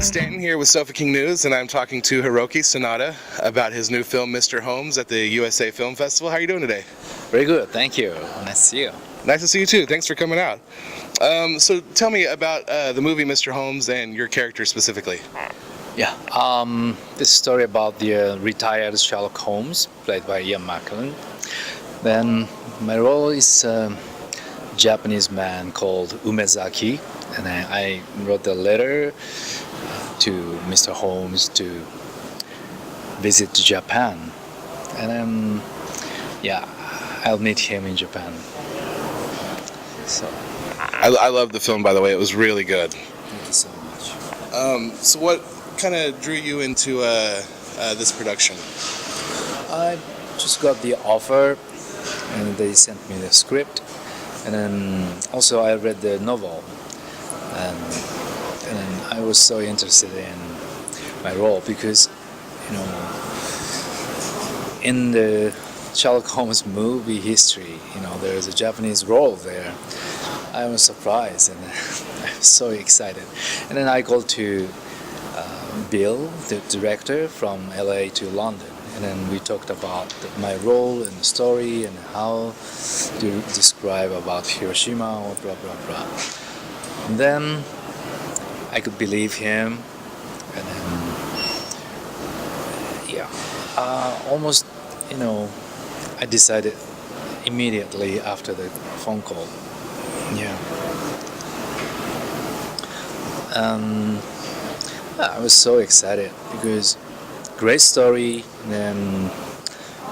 Stanton here with Sofa King News, and I'm talking to Hiroyuki Sanada about his new film, Mr. Holmes, at the USA Film Festival. How are you doing today? Very good, thank you. Nice to see you. Nice to see you too. Thanks for coming out. So tell me about the movie Mr. Holmes and your character specifically. Yeah, this story about the retired Sherlock Holmes, played by Ian McKellen. Then my role is a Japanese man called Umezaki, and I wrote a letter to Mr. Holmes to visit Japan, and then I'll meet him in Japan. So I love the film, by the way. It was really good. thank you so much. So what kind of drew you into this production? I just got the offer, and they sent me the script, and then also I read the novel, and then I was so interested in my role because, you know, in the Sherlock Holmes movie history, there is a Japanese role there. I was surprised and I was so excited, and then I called to Bill, the director, from LA to London, and then we talked about my role in the story and how to describe about Hiroshima or blah blah blah. And then I could believe him, and then almost, I decided immediately after the phone call. Yeah. I was so excited because great story, and then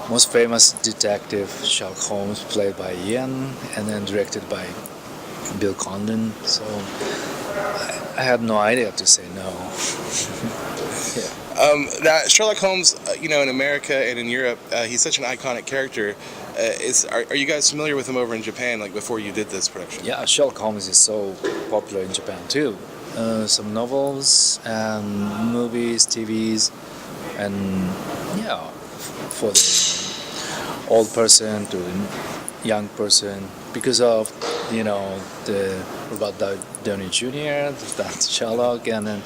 most famous detective Sherlock Holmes, played by Ian, and then directed by Bill Condon. So I had no idea to say no. Yeah. Now, Sherlock Holmes, in America and in Europe, he's such an iconic character. Are you guys familiar with him over in Japan, like before you did this production? Yeah, Sherlock Holmes is so popular in Japan too. Some novels and movies, TVs, and for the old person to the young person, because of the Robert Downey Jr., that's Sherlock, and then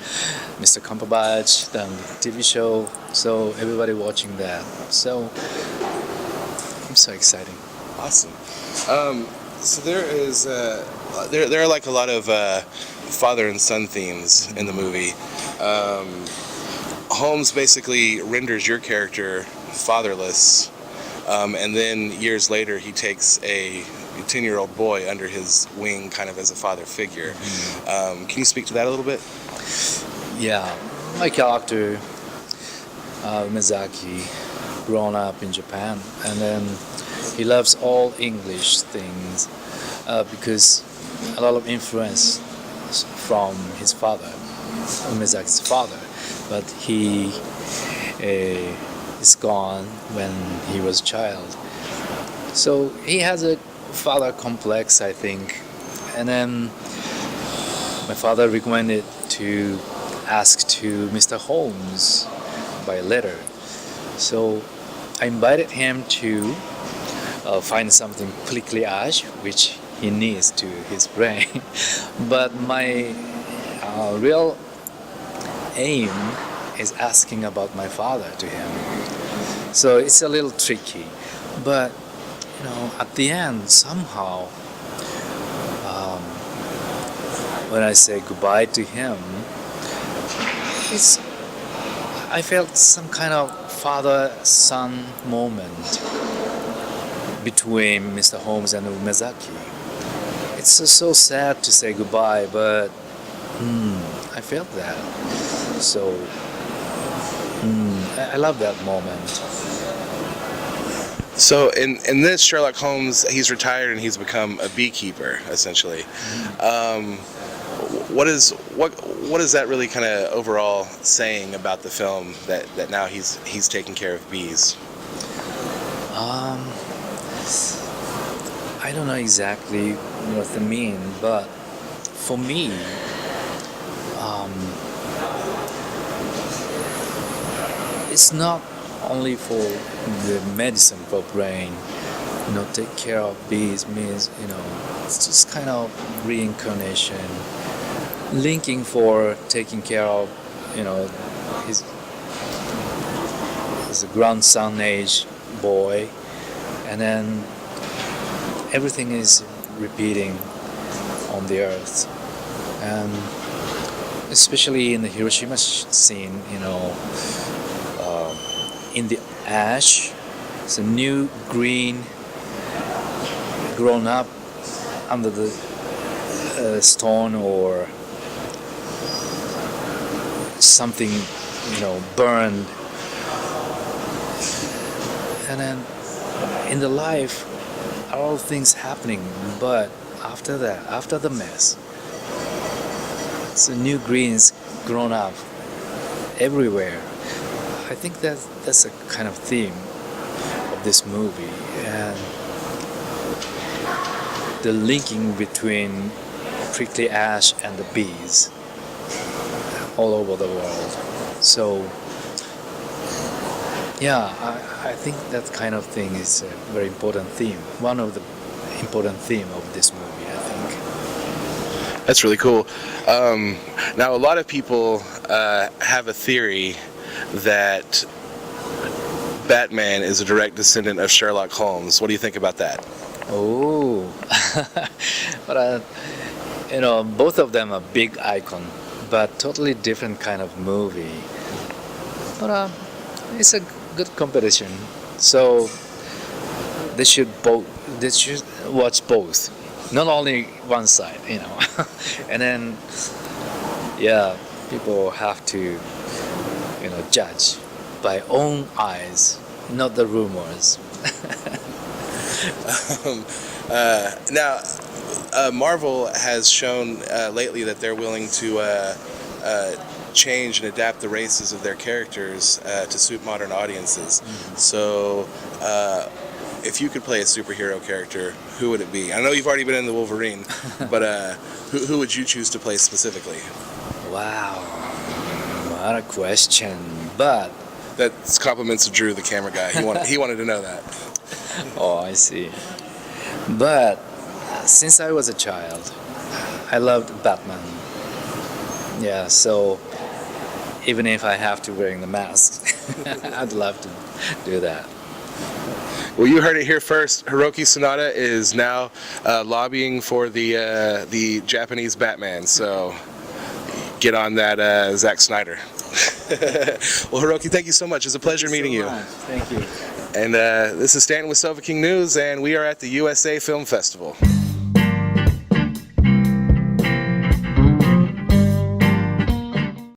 Mr. Cumberbatch, then the TV show. So everybody watching that. So I'm so exciting. Awesome. So there is there are like a lot of father and son themes in the movie. Holmes basically renders your character fatherless, and then years later he takes a 10-year-old boy under his wing, kind of as a father figure. Can you speak to that a little bit? Yeah, my character, Mizaki, grown up in Japan, and then he loves all English things because a lot of influence from his father, Mizaki's father, but he is gone when he was a child. So he has a father complex, I think, and then my father recommended to ask to Mr. Holmes by letter. So I invited him to find something pliquage which he needs to his brain. But my real aim is asking about my father to him. So it's a little tricky, but at the end somehow, when I say goodbye to him, I felt some kind of father-son moment between Mr. Holmes and Umezaki. It's so sad to say goodbye, but I felt that. So I love that moment. So in this, Sherlock Holmes, he's retired and he's become a beekeeper, essentially. What is that really kind of overall saying about the film, that now he's taking care of bees? I don't know exactly what they mean, but for me, it's not only for the medicine for brain. Take care of bees means, it's just kind of reincarnation, linking for taking care of you know, he's a grandson age boy, and then everything is repeating on the earth, and especially in the Hiroshima scene, in the ash, it's a new green grown up under the stone or something, burned. And then in the life are all things happening, but after that, after the mess, so new greens grown up everywhere. I think that's a kind of theme of this movie, and the linking between prickly ash and the bees all over the world. So yeah, I think that kind of thing is a very important theme. One of the important theme of this movie, I think. That's really cool. Now, a lot of people have a theory that Batman is a direct descendant of Sherlock Holmes. What do you think about that? Oh, but both of them are big icon, but totally different kind of movie. But it's a good competition, so they should watch both, not only one side, and then people have to judge by own eyes, not the rumors. Now, Marvel has shown lately that they're willing to change and adapt the races of their characters to suit modern audiences. So, if you could play a superhero character, who would it be? I know you've already been in the Wolverine, but who would you choose to play specifically? Wow, what a question! But that's compliments to Drew, the camera guy. He wanted to know that. Oh, I see. But since I was a child, I loved Batman. Yeah, so even if I have to wearing the mask, I'd love to do that. Well, you heard it here first. Hiroyuki Sanada is now lobbying for the Japanese Batman. So get on that, Zack Snyder. Well, Hiroyuki, thank you so much. It's a pleasure meeting you. Thank you. And this is Stanton with Sofa King News, and we are at the USA Film Festival.